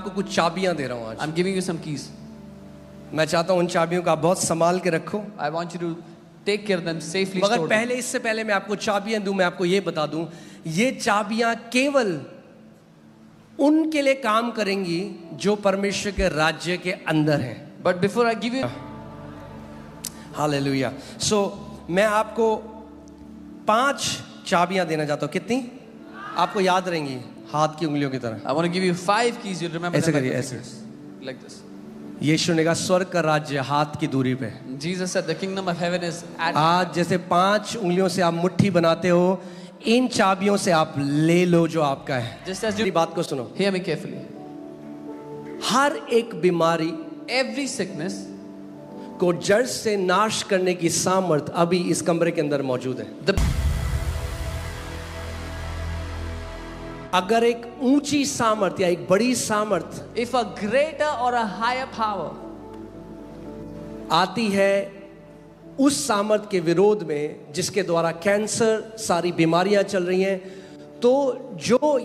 आपको कुछ चाबियां दे रहा हूं आज। I'm giving you some keys. मैं चाहता हूं उन चाबियों का आप बहुत संभाल के रखो। I want you to take care of them safely. मगर पहले इससे पहले मैं आपको चाबियां दूं, मैं आपको ये बता दूं, ये चाबियां केवल उनके लिए काम करेंगी जो परमेश्वर के राज्य के अंदर हैं। But before I give you, hallelujah. So मैं आपको 5 चाबियां देना चाहता हूं। कितनी आपको याद रहेंगी? हाथ की उंगलियों की तरह। I want to give you 5 keys. You remember ऐसे them करिए, like ऐसे। this. Like this. यीशु ने कहा स्वर्ग का राज्य हाथ की दूरी पे। Jesus said the kingdom of heaven is at. आज जैसे 5 उंगलियों से आप मुट्ठी बनाते हो, इन चाबियों से आप ले लो जो आपका है। Just as you. मेरी बात को सुनो। Hear me carefully. हर एक बीमारी, Every sickness को जड़ से नाश करने की सामर्थ अभी इस कमरे के अंदर मौजूद है। अगर एक ऊंची सामर्थ या एक बड़ी सामर्थ, if a greater or a higher power आती है उस सामर्थ के विरोध में जिसके द्वारा कैंसर, सारी बीमारियां चल रही हैं, तो जो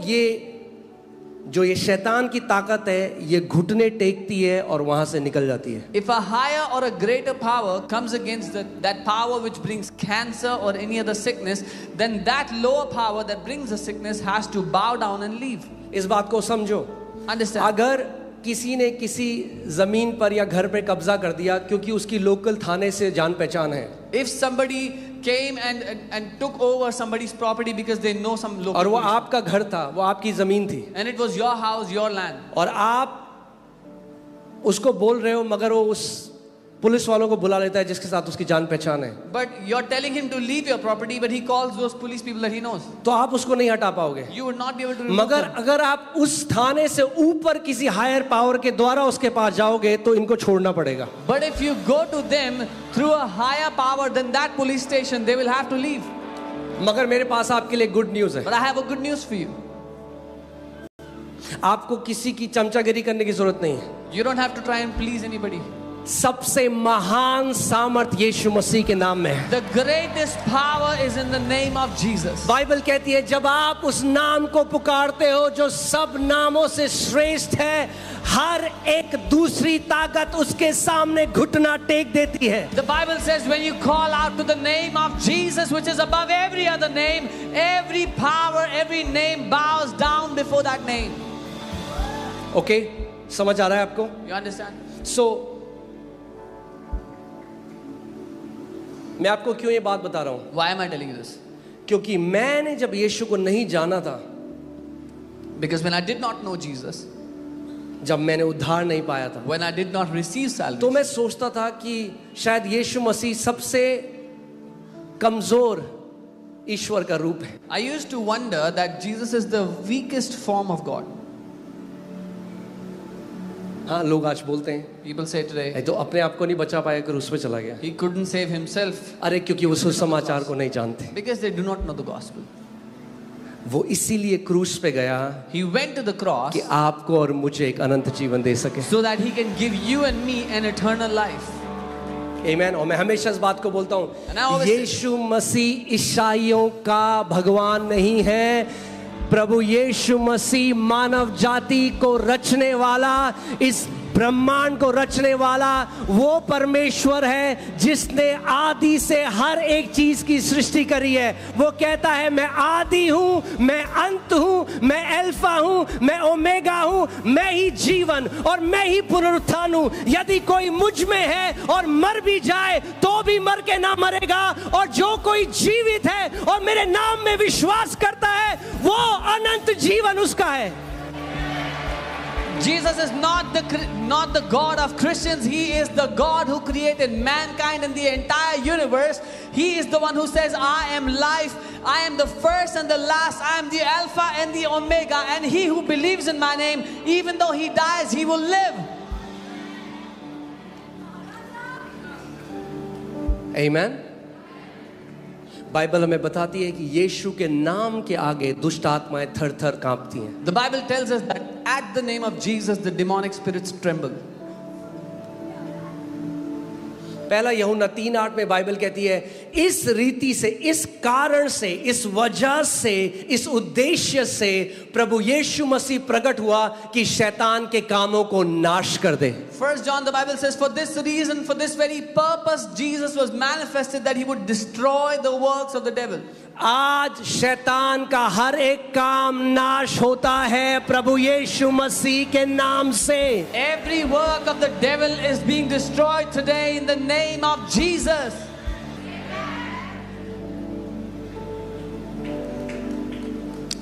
ये शैतान की ताकत है, ये घुटने टेकती है और वहां से निकल जाती है। if a higher or a greater power comes against that power which brings cancer or any other sickness, then that lower power that brings the sickness has to bow down and leave. इस बात को समझो। Understand? अगर किसी ने किसी जमीन पर या घर पे कब्जा कर दिया क्योंकि उसकी लोकल थाने से जान पहचान है, If somebody came and took over somebody's property because they know some local और वो police, आपका घर था, वो आपकी जमीन थी, and it was your house, your land, और आप उसको बोल रहे हो, मगर वो उस पुलिस वालों को बुला लेता है जिसके साथ उसकी जान पहचान है, but you're telling him to leave your property, but he calls those police people that he knows, तो आप उसको नहीं हटा पाओगे। you would not be able to remove मगर them. अगर आप उस थाने से ऊपर किसी हायर पावर के द्वारा उसके पास जाओगे तो इनको छोड़ना पड़ेगा। But if you go to them through a higher power than that police station, they will have to leave. मगर मेरे पास आपके लिए गुड न्यूज़ है। But I have a good news for you. आपको किसी की चमचागिरी करने की जरूरत नहीं है। You don't have to try and please anybody. सबसे महान सामर्थ यीशु मसीह के नाम में है। The greatest power is in the name of Jesus. Bible कहती है जब आप उस नाम को पुकारते हो जो सब नामों से श्रेष्ठ है, हर एक दूसरी ताकत उसके सामने घुटना टेक देती है। The Bible says when you call out to the name of Jesus, which is above every other name, every power, every name bows down before that name. Okay, समझ आ रहा है आपको? You understand? सो मैं आपको क्यों ये बात बता रहा हूं? Why am I telling you this? क्योंकि मैंने जब यीशु को नहीं जाना था, Because when I did not know Jesus, जब मैंने उद्धार नहीं पाया था, when I did not receive तो salvation, मैं सोचता था कि शायद यीशु मसीह सबसे कमजोर ईश्वर का रूप है। I used to wonder that Jesus is the weakest form of God. हाँ, लोग आज बोलते हैं People say today, तो अपने आप को नहीं बचा पाया, क्रूस पे चला गया। he couldn't save himself अरे क्योंकि वो सुसमाचार को नहीं जानते। because they do not know the gospel. वो इसीलिए क्रूस पे गया He went to the cross कि आपको और मुझे एक अनंत जीवन दे सके। so that he can give you and me an eternal life. आमीन। और मैं हमेशा इस बात को बोलता And I हूँ, always say- यीशु मसीह ईसाइयों का भगवान नहीं है। प्रभु यीशु मसीह मानव जाति को रचने वाला, इस ब्रह्मांड को रचने वाला वो परमेश्वर है जिसने आदि से हर एक चीज की सृष्टि करी है। वो कहता है मैं आदि हूं, मैं अंत हूं, मैं अल्फा हूं, मैं ओमेगा हूं, मैं ही जीवन और मैं ही पुनरुत्थान हूं। यदि कोई मुझ में है और मर भी जाए तो भी मर के ना मरेगा, और जो कोई जीवित है और मेरे नाम में विश्वास करता है वो अनंत जीवन उसका है। Jesus is not the God of Christians. He is the God who created mankind and the entire universe. He is the one who says, I am life, I am the first and the last, I am the Alpha and the Omega, and he who believes in my name, even though he dies, he will live. Amen. Bible हमें बताती है कि यीशु के नाम के आगे दुष्ट आत्माएं थर-थर कांपती हैं। The Bible tells us that at the name of Jesus the demonic spirits tremble. पहला यूहन्ना 3:8 में बाइबल कहती है, इस रीति से, इस कारण से, इस वजह से, इस उद्देश्य से प्रभु यीशु मसीह प्रकट हुआ कि शैतान के कामों को नाश कर दे। 1 John, the Bible says, for this reason, for this very purpose, Jesus was manifested, that he would destroy the works of the devil. आज शैतान का हर एक काम नाश होता है प्रभु यीशु मसीह के नाम से। Every work of the devil is being destroyed today in the name of Jesus.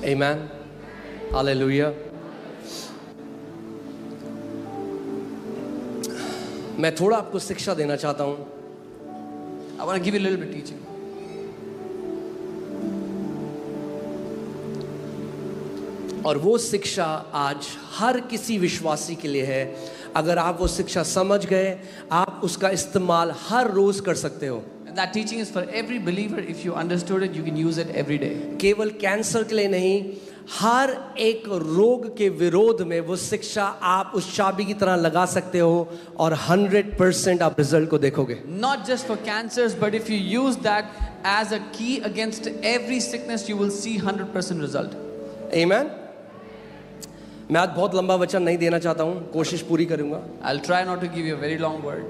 Amen. Hallelujah. मैं थोड़ा आपको शिक्षा देना चाहता हूं। I want to give you a little bit teaching. और वो शिक्षा आज हर किसी विश्वासी के लिए है। अगर आप वो शिक्षा समझ गए, आप उसका इस्तेमाल हर रोज कर सकते हो। And that teaching is for every believer. If you understood it, you can use it every day. केवल कैंसर के लिए नहीं, हर एक रोग के विरोध में वो शिक्षा आप उस चाबी की तरह लगा सकते हो और 100% आप रिजल्ट को देखोगे। Not just for cancers, but if you use that as a key against every sickness, you will see 100% result. Amen. मैं आज बहुत लंबा वचन नहीं देना चाहता हूँ, कोशिश पूरी करूँगा। I'll try not to give you a very long word.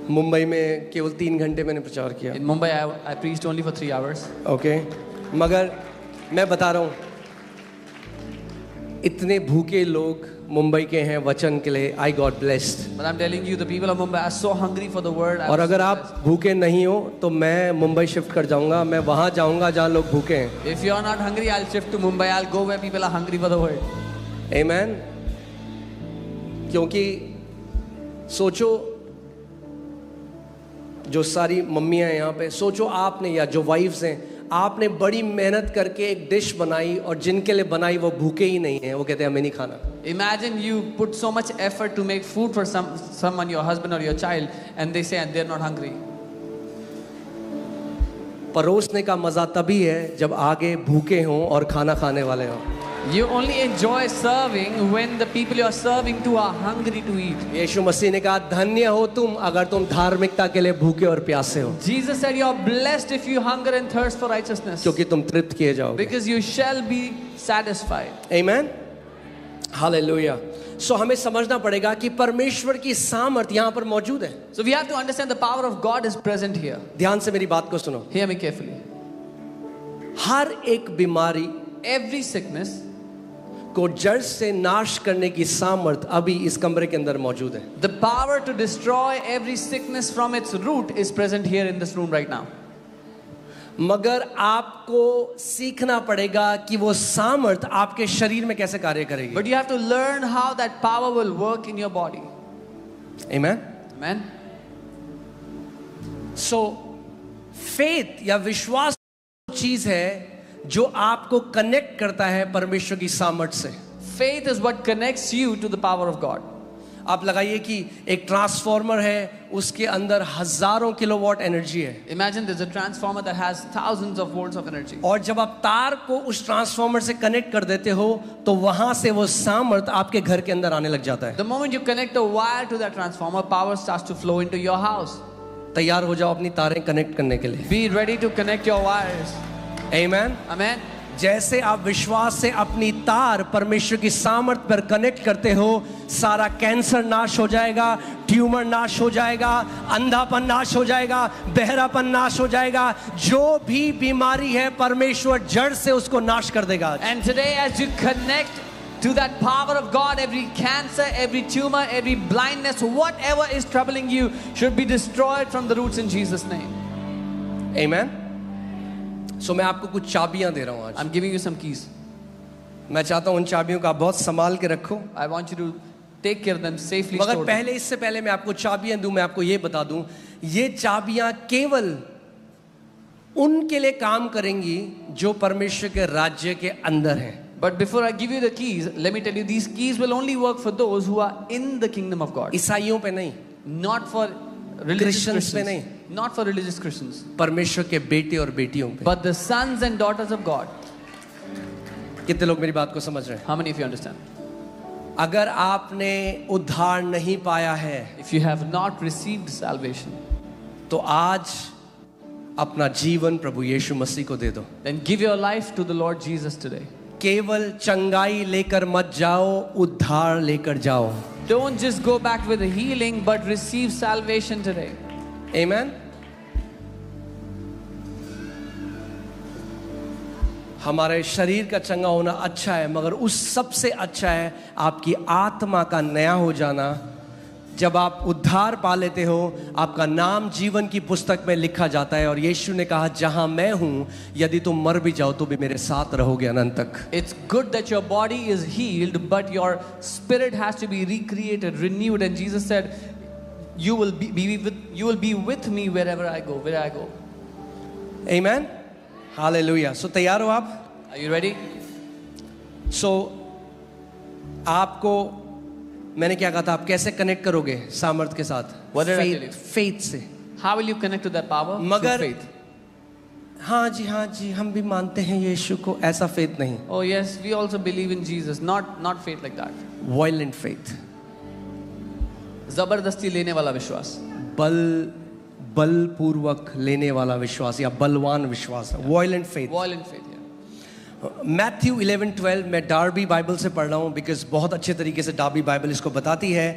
Mumbai में केवल 3 घंटे मैंने प्रचार किया। In Mumbai, I preached only for 3 hours. Okay, मगर मैं बता रहा हूँ, इतने भूखे लोग मुंबई के हैं वचन के लिए। I got blessed. But I'm telling you, the people of Mumbai are so hungry for the word. और अगर आप भूखे नहीं हो तो मैं मुंबई शिफ्ट कर जाऊंगा, मैं वहां जाऊंगा जहां लोग भूखे हैं। If you're not hungry, I'll shift to Mumbai. I'll go where people are hungry for the word. Amen. क्योंकि सोचो, जो सारी मम्मियां हैं यहाँ पे, सोचो आपने या जो वाइफ्स हैं, आपने बड़ी मेहनत करके एक डिश बनाई और जिनके लिए बनाई वो भूखे ही नहीं हैं, वो कहते हैं हमें नहीं खाना। Imagine you put so much effort to make food for someone, your husband or your child, and they say they're not hungry. परोसने का मजा तभी है जब आगे भूखे हों और खाना खाने वाले हों। You only enjoy serving when the people you are serving to are hungry to eat. यीशु मसीह ने कहा, धन्य हो तुम अगर तुम धार्मिकता के लिए भूखे और प्यासे हो, Jesus said, you are blessed if you hunger and thirst for righteousness, क्योंकि तुम तृप्त किए जाओगे। because you shall be satisfied. Amen. Hallelujah. So हमें समझना पड़ेगा कि परमेश्वर की सामर्थ यहाँ पर मौजूद है। So we have to understand the power of God is present here. ध्यान से मेरी बात को सुनो। Hear me carefully. हर एक बीमारी, Every sickness को जड़ से नाश करने की सामर्थ अभी इस कमरे के अंदर मौजूद है। The power to destroy every sickness from its root is present here in this room right now. मगर आपको सीखना पड़ेगा कि वो सामर्थ आपके शरीर में कैसे कार्य करेगी। But you have to learn how that power will work in your body. Amen. Amen. So faith या विश्वास चीज है जो आपको कनेक्ट करता है परमेश्वर की सामर्थ से। Faith is what connects you to the power of God. आप लगाइए कि एक ट्रांसफार्मर है, उसके अंदर हजारों किलोवाट एनर्जी है। Imagine there's a transformer that has thousands of volts of energy. और जब आप तार को उस ट्रांसफार्मर से कनेक्ट कर देते हो तो वहां से वो सामर्थ आपके घर के अंदर आने लग जाता है। The moment you connect a wire to that transformer, power starts to flow into your house. तैयार हो जाओ अपनी तारें कनेक्ट करने के लिए। Be ready to connect your wires. Amen. Amen. जैसे आप विश्वास से अपनी तार परमेश्वर की सामर्थ पर कनेक्ट करते हो, सारा कैंसर नाश हो जाएगा, ट्यूमर नाश हो जाएगा, अंधापन नाश हो जाएगा, बहरापन नाश हो जाएगा। जो भी बीमारी है परमेश्वर जड़ से उसको नाश कर देगा। And today as you connect to that power of God, every cancer, every tumor, every blindness, whatever is troubling you should be destroyed from the roots in Jesus' name. Amen. So मैं आपको कुछ चाबियां दे रहा हूं आज। I'm giving you some keys. मैं चाहता हूं उन चाबियों का बहुत संभाल के रखो। I want you to take care of them safely. मगर पहले, इससे पहले मैं आपको चाबियां दूं, मैं आपको ये बता दूं, ये चाबियां केवल उनके लिए काम करेंगी जो परमेश्वर के राज्य के अंदर हैं। But before I give you the keys, let me tell you, these keys will only work for those who are in the kingdom of God. ईसाइयों पे नहीं, Not for religious Christians पे Christians. नहीं, Not for religious Christians. परमेश्वर के बेटे और बेटियों पे। But the sons and daughters of God. कितने लोग मेरी बात को समझ रहे हैं? How many of you understand? अगर आपने उद्धार नहीं पाया है, if you have not received salvation, तो आज अपना जीवन प्रभु यीशु मसीह को दे दो। then give your life to the Lord Jesus today. केवल चंगाई लेकर मत जाओ, उद्धार लेकर जाओ। Don't just go back with a healing, but receive salvation today. Amen. हमारे शरीर का चंगा होना अच्छा है, मगर उस सबसे अच्छा है आपकी आत्मा का नया हो जाना। जब आप उद्धार पा लेते हो, आपका नाम जीवन की पुस्तक में लिखा जाता है, और यीशु ने कहा जहां मैं हूं, यदि तुम मर भी जाओ तो भी मेरे साथ रहोगे अनंत तक। It's good that your body is healed, but your spirit has to be recreated, renewed, and Jesus said, "You will be with me wherever I go." Amen. Hallelujah. So तैयार हो आप? Are you ready? So आपको मैंने क्या कहा था, आप कैसे कनेक्ट करोगे सामर्थ के साथ? What did I tell you? Faith से। How will you connect to that power? मगर Through faith. हाँ जी हम भी मानते हैं यीशु को, ऐसा फेथ नहीं। Oh yes, we also believe in Jesus, not faith like that. Violent faith, जबरदस्ती लेने वाला विश्वास, बलपूर्वक लेने वाला विश्वास या बलवान विश्वास, violent faith. violent faith. Yeah. Matthew 11:12 मैं डार्बी बाइबल से पढ़ रहा हूँ, बिकॉज बहुत अच्छे तरीके से डार्बी बाइबल इसको बताती है।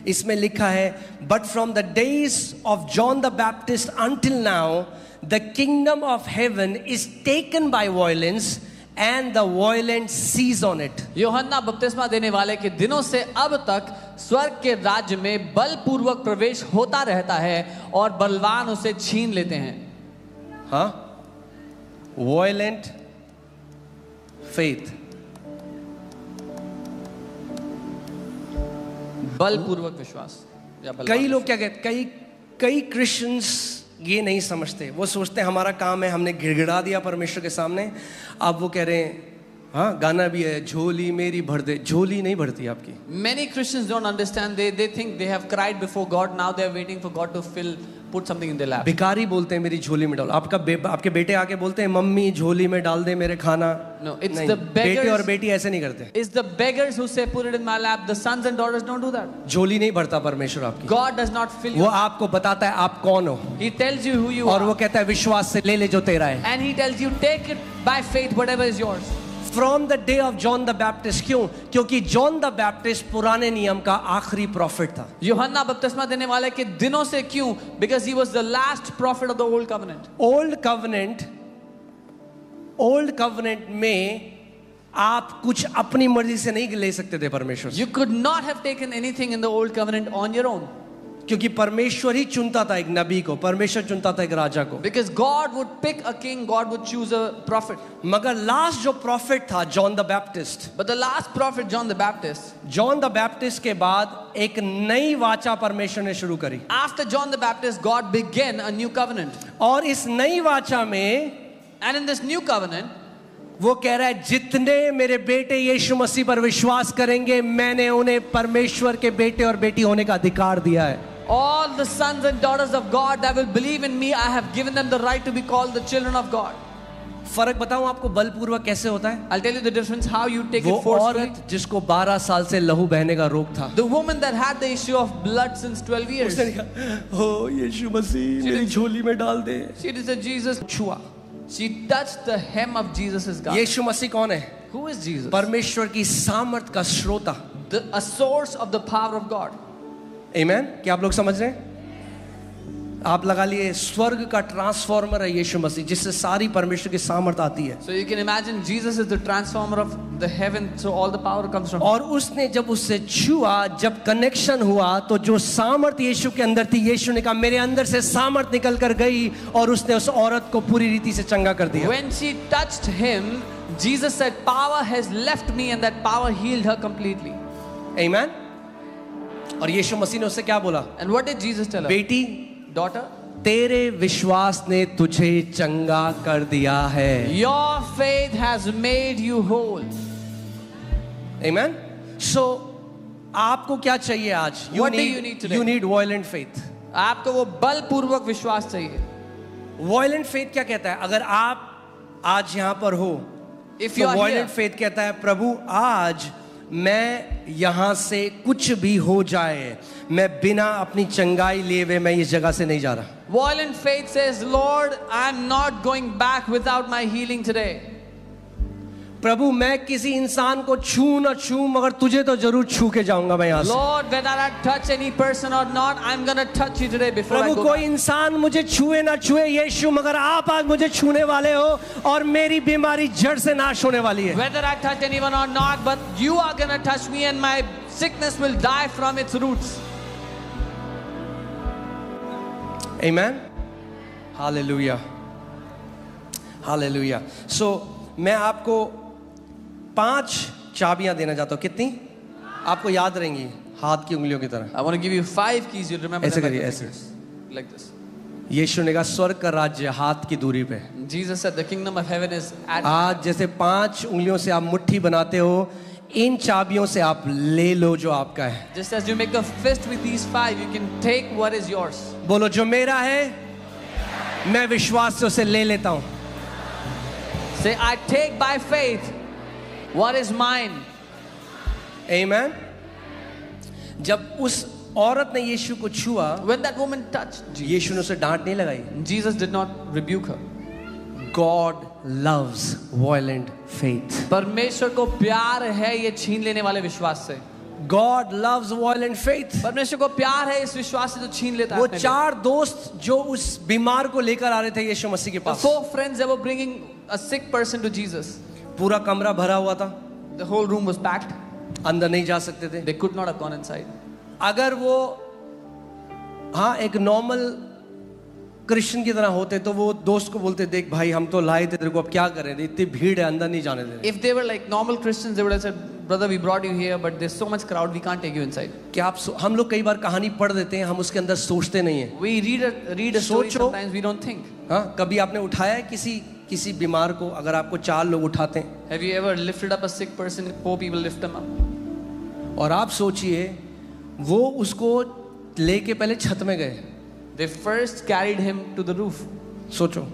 इसमें लिखा है, but from the days of John the Baptist until now the kingdom of heaven is taken by violence and the violent seize on it. Yuhanna बपतिस्मा देने वाले के दिनों से अब तक स्वर्ग के राज्य में बलपूर्वक प्रवेश होता रहता है और बलवान उसे छीन लेते हैं। हाँ, वायलेंट फेथ, बलपूर्वक विश्वास या बलवान कई लोग क्या कहते, कई क्रिश्चियंस ये नहीं समझते। वो सोचते हैं हमारा काम है, हमने गिड़गिड़ा दिया परमेश्वर के सामने, अब वो कह रहे हैं, हाँ गाना भी है, झोली मेरी भर दे। झोली नहीं भरती आपकी। Many Christians don't understand. They think they have cried before God. Now they are waiting for God to put something in their lap. भिखारी बोलते हैं मेरी झोली में डाल। आपके बेटे आके बोलते हैं मम्मी झोली में डाल दे मेरे खाना। No, it's नहीं, the beggars. बेटे और बेटी ऐसे नहीं करते। It's the beggars who say put it in my lap. The sons and daughters don't do that. झोली नहीं भरता परमेश्वर आपकी। God does not fill वो you. आपको बताता है आप कौन हो, He tells you who you और are. वो कहता है विश्वास से ले ले जो तेरा है। And he tells you take it by faith whatever is yours. From the day of John the Baptist. क्यों? क्योंकि जॉन द बैप्टिस्ट पुराने नियम का आखिरी प्रॉफिट था। यूहन्ना बपतिस्मा देने वाले के दिनों से। क्यों? Because he was the last prophet of the old covenant. Old covenant में आप कुछ अपनी मर्जी से नहीं ले सकते थे परमेश्वर से। You could not have taken anything in the old covenant on your own. क्योंकि परमेश्वर ही चुनता था एक नबी को, परमेश्वर चुनता था एक राजा को। Because God would pick a king, God would choose a prophet. मगर लास्ट जो प्रॉफिट था John the Baptist, But the last prophet, John the Baptist, John the Baptist के बाद एक नई वाचा परमेश्वर ने शुरू करी। after John the Baptist, God began a new covenant. और इस नई वाचा में, And in this new covenant, वो कह रहा है जितने मेरे बेटे यीशु मसीह पर विश्वास करेंगे, मैंने उन्हें परमेश्वर के बेटे और बेटी होने का अधिकार दिया है। all the sons and daughters of God that will believe in me, I have given them the right to be called the children of God. फर्क बताऊं आपको बलपूर्वक कैसे होता है? I'll tell you the difference how you take वो it forcefully. औरत जिसको 12 साल से लहू बहने का रोग था, The woman that had the issue of blood since 12 years. उसने कहा, ओ यीशु मसीह मेरी झोली में डाल दे। She said, Jesus, छुआ। she touched the hem of Jesus' garment. यीशु मसीह कौन है? Who is Jesus? परमेश्वर की सामर्थ का श्रोता। A source of the power of God. आमेन। क्या आप लोग समझ रहे हैं? आप लगा लिए स्वर्ग का ट्रांसफॉर्मर है यीशु मसीह, जिससे सारी परमेश्वर की सामर्थ आती है। So you can imagine Jesus is the transformer of the heaven, so all the power comes from. और उसने जब उससे छुआ, जब कनेक्शन हुआ, तो जो सामर्थ यीशु के अंदर थी, यीशु ने कहा मेरे अंदर से सामर्थ निकल कर गई, और उसने उस औरत को पूरी रीति से चंगा कर दिया। When she touched him, Jesus said, "Power has left me," and that power healed her completely. आमेन। और यीशु मसीह ने उससे क्या बोला? And what did Jesus tell her? बेटी, Daughter, तेरे विश्वास ने तुझे चंगा कर दिया है। your faith has made you whole. Amen. So आपको क्या चाहिए आज? What do you need today? You need violent faith. आपको वो बलपूर्वक विश्वास चाहिए। Violent faith क्या कहता है? अगर आप आज यहाँ पर हो, If you तो are violent here, faith कहता है प्रभु आज मैं यहां से कुछ भी हो जाए, मैं बिना अपनी चंगाई लिए हुए मैं इस जगह से नहीं जा रहा। Violent faith says, Lord, I'm not going back without my healing today. प्रभु मैं किसी इंसान को छू ना छू, मगर तुझे तो जरूर छू के जाऊंगा मैं यहाँ से। Lord, whether I touch any person or not, I'm gonna touch you today before I Prabhu go कोई back. इंसान मुझे छुए ना छुए यीशु, मगर आप आज मुझे छूने वाले हो और मेरी बीमारी जड़ से नाश होने वाली है। Whether I touch anyone or not, but you are gonna touch me and my sickness will die from its roots. Amen. Hallelujah. Hallelujah. So मैं आपको 5 चाबियां देना चाहता हूं। कितनी आपको याद रहेंगी? हाथ की उंगलियों की तरह। I want to give you 5 keys. You remember ऐसे them like करिए, your ऐसे। fingers. Like this. यीशु ने कहा स्वर्ग का राज्य हाथ की दूरी पे। Jesus said the kingdom of heaven is at. आज जैसे 5 उंगलियों से आप मुट्ठी बनाते हो, इन चाबियों से आप ले लो जो आपका है। Just as you make a fist with these 5, you can take what is yours. बोलो जो मेरा है मैं विश्वास से उसे ले लेता हूं। Say, I take by faith what is mine. Amen. जब उस औरत ने यीशु को छुआ, When that woman touched Jesus, यीशु ने उसे डांट नहीं लगाई। Jesus did not rebuke her. God loves violent faith. परमेश्वर को प्यार है ये छीन लेने वाले विश्वास से। God loves violent faith. परमेश्वर को प्यार है इस विश्वास से जो छीन लेता है वो अपने लिए। 4 दोस्त जो उस बीमार को लेकर आ रहे थे यीशु मसीह के The pass, 4 friends that were bringing a sick person to Jesus. पूरा कमरा भरा हुआ था, The whole room was packed. अंदर नहीं जा सकते थे। They could not have gone inside. अगर वो हाँ एक नॉर्मल क्रिश्चियन की तरह होते तो वो दोस्त को बोलते, देख भाई हम तो लाए थे तेरे को, अब क्या करें, इतनी भीड़ है अंदर नहीं जाने दे रहे। If they were like normal Christians, they would have said, brother, we brought you here, but there's so much crowd, we can't take you inside. क्या आप हम लोग कई बार कहानी पढ़ देते हैं, हम उसके अंदर सोचते नहीं है। We read a story सोचो। sometimes, we don't think. हाँ, कभी आपने उठाया है किसी बीमार को? अगर आपको 4 लोग उठाते हैं Have you ever lifted up a sick person? 4 people lift them up. और आप सोचिए वो उसको लेके पहले छत में गए, They first carried him to the roof. सोचो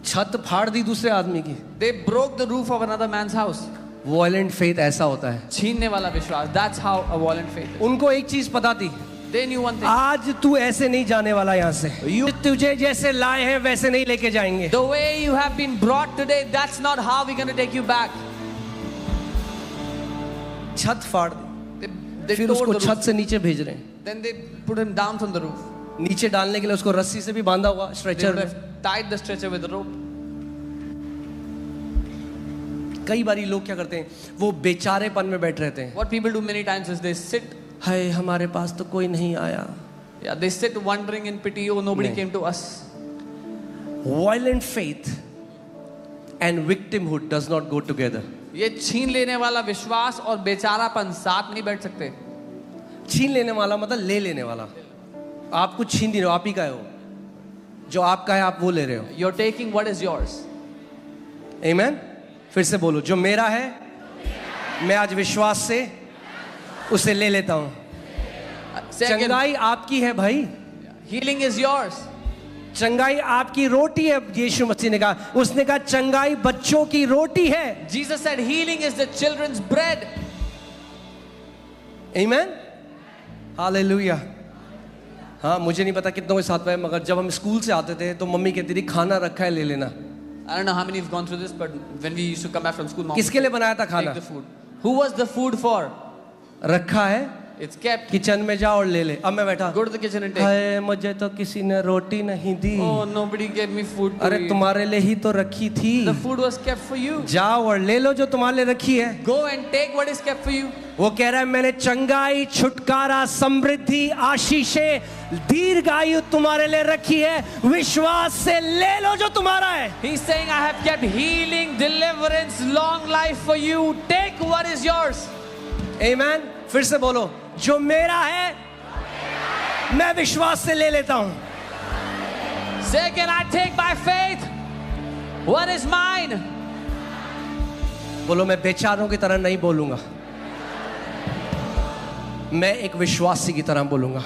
छत फाड़ दी दूसरे आदमी की। They broke the roof of another man's house. Violent faith ऐसा होता है। छीनने वाला विश्वास. That's how a violent faith is. उनको एक चीज पता थी, They knew one thing. आज तू ऐसे नहीं जाने वाला यहाँ से, तुझे जैसे लाए हैं वैसे नहीं लेके जाएंगे। The way you have been brought today, that's not how we're going to take you back. छत फाड़ दी, They फिर tore उसको the छत roof. से नीचे भेज रहे हैं। Then they put him down from the roof. नीचे डालने के लिए उसको रस्सी से भी बांधा हुआ They स्ट्रेचर would में। have tied the stretcher with a rope. कई बारी लोग क्या करते हैं, वो बेचारेपन में बैठ रहते हैं। What people do many times is they sit, हाय हमारे पास तो कोई नहीं आया। they sit wondering in pity, oh, nobody नहीं। came to us. Violent faith and victimhood does not go together. ये छीन लेने वाला विश्वास और बेचारापन साथ नहीं बैठ सकते. छीन लेने वाला मतलब ले लेने वाला। आप कुछ छीन नहीं रहे हो, आप ही का हो, जो आपका है आप वो ले रहे हो। You're taking what is yours. Amen? फिर से बोलो, जो मेरा है मैं आज विश्वास से उसे ले लेता हूं। Say again, चंगाई आपकी है भाई, healing is yours. चंगाई आपकी रोटी है। यीशु मसीह ने कहा, उसने कहा चंगाई बच्चों की रोटी है। Jesus said healing is the children's bread. Amen? Hallelujah. हाँ, मुझे नहीं पता कितनों के साथ में, मगर जब हम स्कूल से आते थे तो मम्मी कहती थी खाना रखा है ले लेना। I don't know how many have gone through this, but when we used to come back from school, mom would किसके लिए बनाया था take खाना? the food. Who was the food for? रखा है, It's kept. किचन में जाओ और ले ले। अब मैं बैठा, Go to the kitchen and take. हाय मुझे तो किसी ने रोटी नहीं दी। Oh, nobody gave me food to अरे eat. तुम्हारे लिए ही तो रखी थी, The food was kept for you. जाओ और ले लो जो तुम्हारे लिए रखी है। Go and take what is kept for you. वो कह रहा है मैंने चंगाई, छुटकारा, समृद्धि, आशीषें, दीर्घायु तुम्हारे लिए रखी है, विश्वास से ले लो जो तुम्हारा है। He's saying, I have kept healing, deliverance, long life for you. Take what is yours. Amen? फिर से बोलो, जो मेरा है मैं विश्वास से ले लेता हूं। Second, I take by faith what is mine. बोलो, मैं बेचारों की तरह नहीं बोलूंगा, मैं एक विश्वासी की तरह बोलूंगा,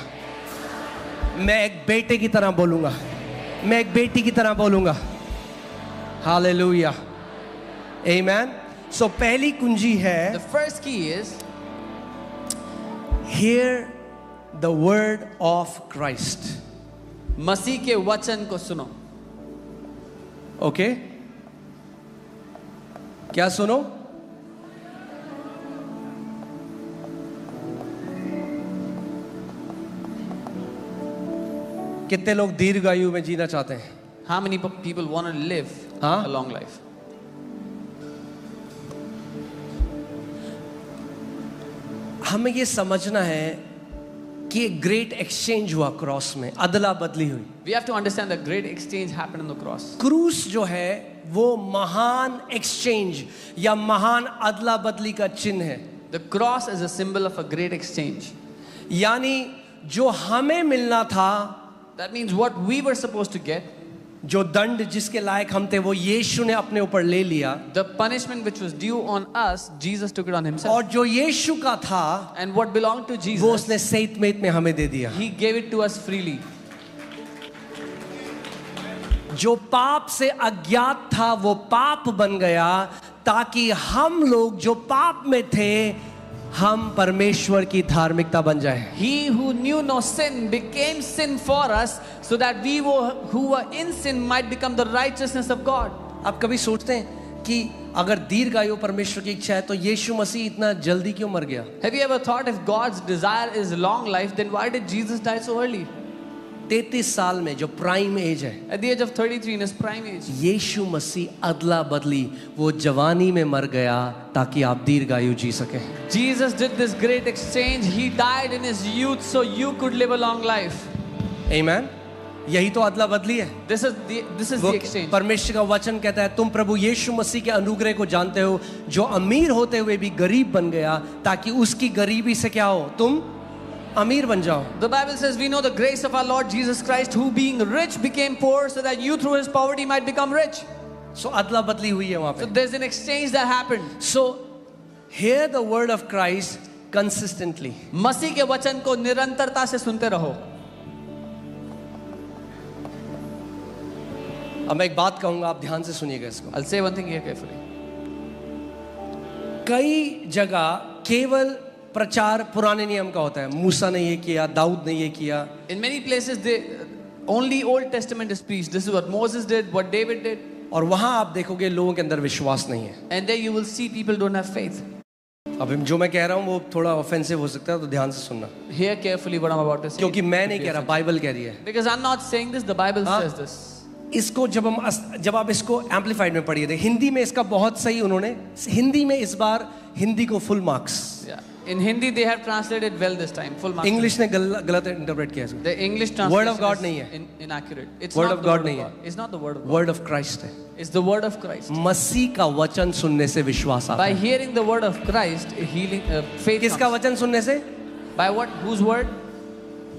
मैं एक बेटे की तरह बोलूंगा, मैं एक बेटी की तरह बोलूंगा। हालेलुया, आमेन। सो पहली कुंजी है, The first key is hear the word of Christ. मसीह के वचन को सुनो. ओके, क्या सुनो? कितने लोग दीर्घायु में जीना चाहते हैं? How many people want to live हाँ? a long life? हमें ये समझना है कि एक ग्रेट एक्सचेंज हुआ क्रॉस में, अदला बदली हुई. We have to understand that great exchange happened on the cross. क्रूस जो है वो महान एक्सचेंज या महान अदला बदली का चिन्ह है. The cross is a symbol of a great exchange. यानी जो हमें मिलना था, That means what we were supposed to get, जो दंड जिसके लायक हम थे, वो यीशु ने अपने ऊपर ले लिया. the punishment which was due on us, Jesus took it on himself. और जो यीशु का था, And what belonged to वो Jesus, उसने सहित में हमें दे दिया. he gave it to us freely. जो पाप से अज्ञात था वो पाप बन गया, ताकि हम लोग जो पाप में थे हम परमेश्वर की धार्मिकता बन जाए. He who knew no sin became sin for us, so that we who were in sin might become the righteousness of God. आप कभी सोचते हैं कि अगर दीर्घायु परमेश्वर की इच्छा है तो यीशु मसीह इतना जल्दी क्यों मर गया? Have you ever thought if God's desire is long life, then why did Jesus die so early? 33 साल में जो प्राइम एज है, At the age of 33 in his prime age. यीशु मसीह अदला बदली, वो जवानी में मर गया ताकि आप दीर्घायु जी सके. Jesus did this great exchange. He died in his youth so you could live a long life. आमीन. यही तो अदला बदली है. This is वो the exchange. परमेश्वर का वचन कहता है, तुम प्रभु यीशु मसीह के अनुग्रह को जानते हो, जो अमीर होते हुए भी गरीब बन गया, ताकि उसकी गरीबी से क्या हो, तुम अमीर बन जाओ. The Bible says we know the grace of our Lord Jesus Christ, who being rich became poor, so that you through his poverty might become rich. सो अदला बदली हुई है वहां So पे. there's an exchange that happened. So hear the word of Christ consistently. मसीह के वचन को निरंतरता से सुनते रहो. अब मैं एक बात कहूंगा, आप ध्यान से सुनिएगा इसको. I'll say one thing here carefully. कई जगह केवल प्रचार पुराने नियम का होता है. मूसा ने ये किया, दाऊद ने ये किया. In many places, only Old Testament is preached. This is what Moses did, what David did. और वहां आप देखोगे लोगों के अंदर विश्वास नहीं है. And there you will see people don't have faith. अब जो मैं कह रहा हूं वो थोड़ा ऑफेंसिव हो सकता है, तो ध्यान से सुनना. Hear carefully what I'm about to say. क्योंकि मैं नहीं कह रहा, बाइबल कह रही है. Because I'm not saying this, the Bible says this. इसको जब आप इसको एम्पलीफाइड में पढ़िए थे, हिंदी में इसका बहुत सही उन्होंने, हिंदी में इस बार हिंदी को full marks. Yeah. In Hindi they have translated well this time, full marks. English ने गलत इंटरप्रेट किया इसको. The English translation Word of God नहीं है. inaccurate. It's Word not of the God word नहीं of है. God. It's not the word of God. Word of Christ है. It's the word of Christ. मसीह का वचन सुनने से विश्वास आता By है. hearing the word of Christ, healing, faith किसका comes. वचन सुनने से? By what? Whose word?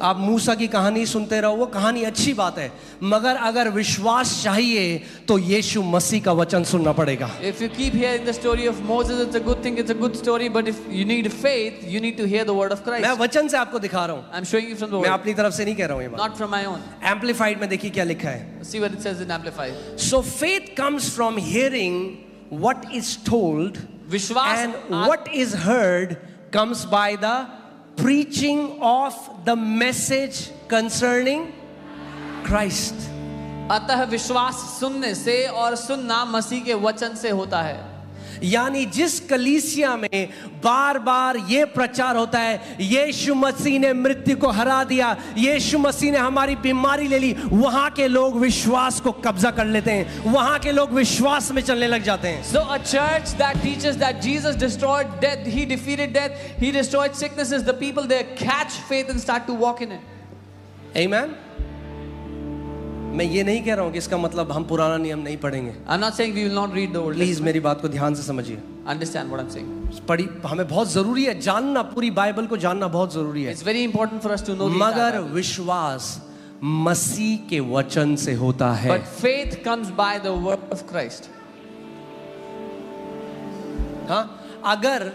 आप मूसा की कहानी सुनते रहो, वो कहानी अच्छी बात है, मगर अगर विश्वास चाहिए तो यीशु मसीह का वचन सुनना पड़ेगा. If you keep hearing the story of Moses, it's a good thing, it's a good story, but if you need faith, you need to hear the word of Christ. मैं वचन से आपको दिखा रहा हूँ, I'm showing you from the मैं word, अपनी तरफ से नहीं कह रहा हूँ ये बात. not from my own. Amplified में देखिए क्या लिखा है. See what it says in Amplified. So faith comes from hearing what is told, विश्वास and what is heard comes by the preaching of the message concerning Christ. अतः विश्वास सुनने से और सुनना मसीह के वचन से होता है. यानी जिस कलीसिया में बार बार ये प्रचार होता है, यीशु मसीह ने मृत्यु को हरा दिया, यीशु मसीह ने हमारी बीमारी ले ली, वहां के लोग विश्वास को कब्जा कर लेते हैं, वहां के लोग विश्वास में चलने लग जाते हैं. So a church that teaches that Jesus destroyed death, he defeated death, he destroyed sicknesses, the people there catch faith and start to walk in it. Amen. मैं ये नहीं कह रहा हूँ कि इसका मतलब हम पुराना नियम नहीं पढ़ेंगे. I'm not saying we will not read the Old please Testament. मेरी बात को ध्यान से समझिए. Understand what I'm saying. पढ़ी, हमें बहुत जरूरी है जानना, पूरी बाइबल को जानना बहुत जरूरी है. It's very important for us to know the मगर entire Bible. विश्वास मसीह के वचन से होता है. But faith comes by the word of Christ. हाँ, अगर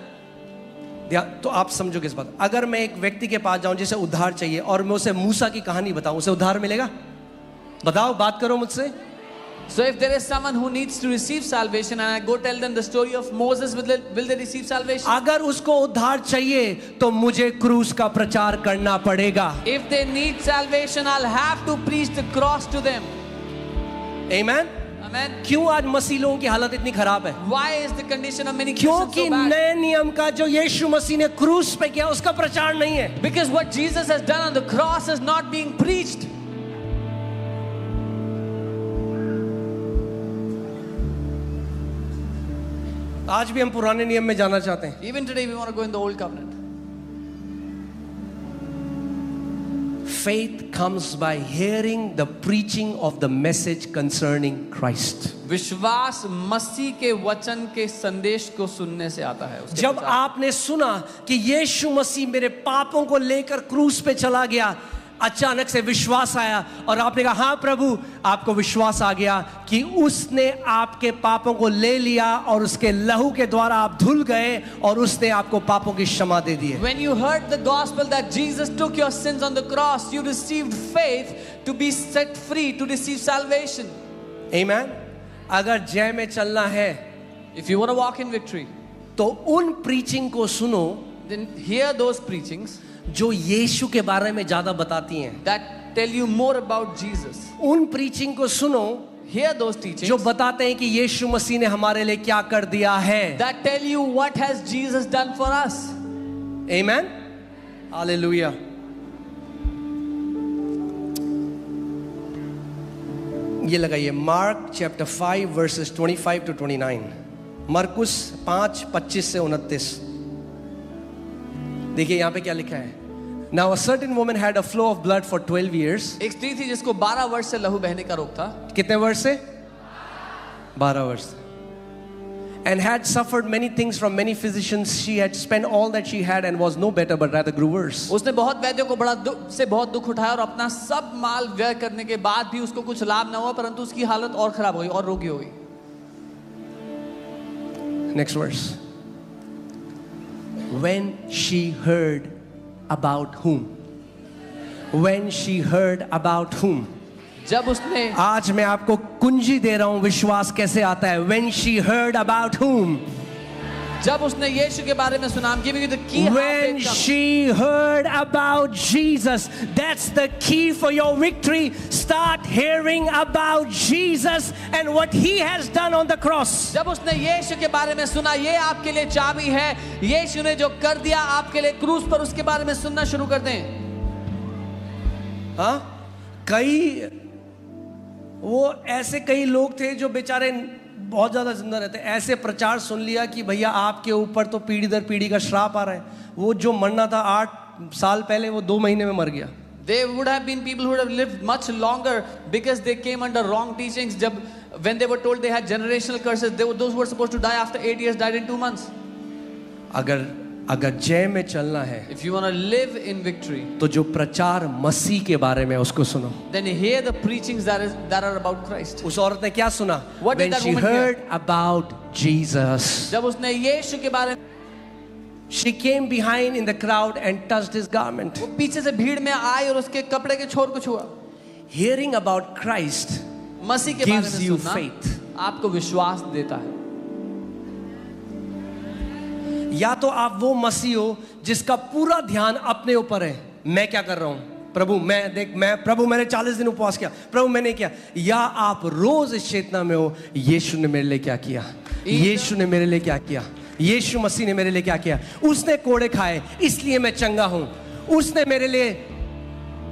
तो आप समझोगे इस बात. अगर मैं एक व्यक्ति के पास जाऊं जिसे उद्धार चाहिए और मैं उसे मूसा की कहानी बताऊं, उसे उद्धार मिलेगा? बताओ, बात करो मुझसे. So if there is someone who needs to receive salvation and I go tell them the story of Moses, will they receive salvation? अगर उसको उद्धार चाहिए तो मुझे क्रूस का प्रचार करना पड़ेगा. If they need salvation, I'll have to preach the cross to them. Amen. Amen. क्यों आज मसीह लोगों की हालत इतनी खराब है? Why is the condition of many Christians क्योंकि so bad? नए नियम का जो यीशु मसीह ने क्रूस पे किया उसका प्रचार नहीं है. Because what Jesus has done on the cross is not being preached. आज भी हम पुराने नियम में जाना चाहते हैं. Even today we want to go in the old covenant. Faith comes by hearing the preaching of the message concerning Christ. विश्वास मसीह के वचन के संदेश को सुनने से आता है. उसके जब प्रचार। आपने सुना कि यीशु मसीह मेरे पापों को लेकर क्रूस पे चला गया, अचानक से विश्वास आया और आपने कहा हाँ प्रभु, आपको विश्वास आ गया कि उसने आपके पापों को ले लिया और उसके लहू के द्वारा आप धुल गए और उसने आपको पापों की क्षमा दे दी है. When you heard the gospel that Jesus took your sins on the cross, you received faith to be set free, to receive salvation. Amen. अगर जय में चलना है If you want to walk in victory, तो उन preaching को सुनो then hear those preachings जो यीशु के बारे में ज्यादा बताती हैं. that tell you more about Jesus. उन प्रीचिंग को सुनो Hear those teachings जो बताते हैं कि यीशु मसीह ने हमारे लिए क्या कर दिया है. that tell you what has Jesus done for us. Amen. Hallelujah. ये लगाइए मार्क चैप्टर 5 वर्सेस 25 to 29. मरकुस 5:25 से 29. देखिए यहाँ पे क्या लिखा है. Now a certain woman had a flow of blood for 12 years. एक स्त्री थी जिसको 12 वर्ष से लहू बहने का रोग था. कितने वर्ष से? 12 वर्ष. And had suffered many things from many physicians. She had spent all that she had and was no better but rather grew worse. उसने बहुत वैद्यों को बहुत दुख उठाया और अपना सब माल व्यय करने के बाद भी उसको कुछ लाभ न हुआ, परंतु उसकी हालत और खराब हो गई और रोगी हो गई. Next verse. When she heard about whom? When she heard about whom? जब उसने, आज मैं आपको कुंजी दे रहा हूं विश्वास कैसे आता है. When she heard about whom? जब उसने यीशु के बारे में सुना, I'm giving you the key. how When faith comes. she heard about Jesus, that's the key for your victory. Start hearing about Jesus and what he has done on the cross. जब उसने यीशु के बारे में सुना, ये आपके लिए चाबी है. यीशु ने जो कर दिया आपके लिए क्रूस पर, उसके बारे में सुनना शुरू कर दें. हाँ, कई लोग थे जो बेचारे बहुत ज्यादा जिंदा रहते. ऐसे प्रचार सुन लिया कि भैया आपके ऊपर तो पीढ़ी दर पीढ़ी का श्राप आ रहा है. वो जो मरना था 8 साल पहले, वो 2 महीने में मर गया. There would have been people who would have lived much longer because they came under wrong teachings. When they were told they had generational curses, those who were supposed to die after 8 years died in 2 months. अगर जय में चलना है, If you want to live in victory, तो जो प्रचार मसीह के बारे में उसको सुनो. then hear the preachings that are about Christ. उस औरत ने क्या सुना? What did When that she woman heard about Jesus, जब उसने यीशु के बारे में, she came behind in the crowd and touched his garment. वो पीछे से भीड़ में आई और उसके कपड़े के छोर को छुआ. Hearing about Christ मसीह के बारे gives में you सुनना faith. आपको विश्वास देता है. या तो आप वो मसीह हो जिसका पूरा ध्यान अपने ऊपर है. मैं क्या कर रहा हूं प्रभु, प्रभु मैंने 40 दिन उपवास किया, प्रभु मैंने किया. या आप रोज इस चेतना में हो, यीशु ने मेरे लिए क्या किया, यीशु ने मेरे लिए क्या किया, यीशु मसीह ने मेरे लिए क्या किया. उसने कोड़े खाए इसलिए मैं चंगा हूं. उसने मेरे लिए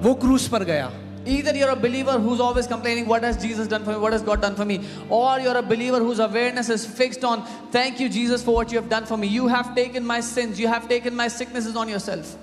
वो क्रूस पर गया. Either you're a believer who's always complaining, what has Jesus done for me, what has God done for me, or you're a believer whose awareness is fixed on, thank you Jesus for what you have done for me. You have taken my sins, you have taken my sicknesses on yourself.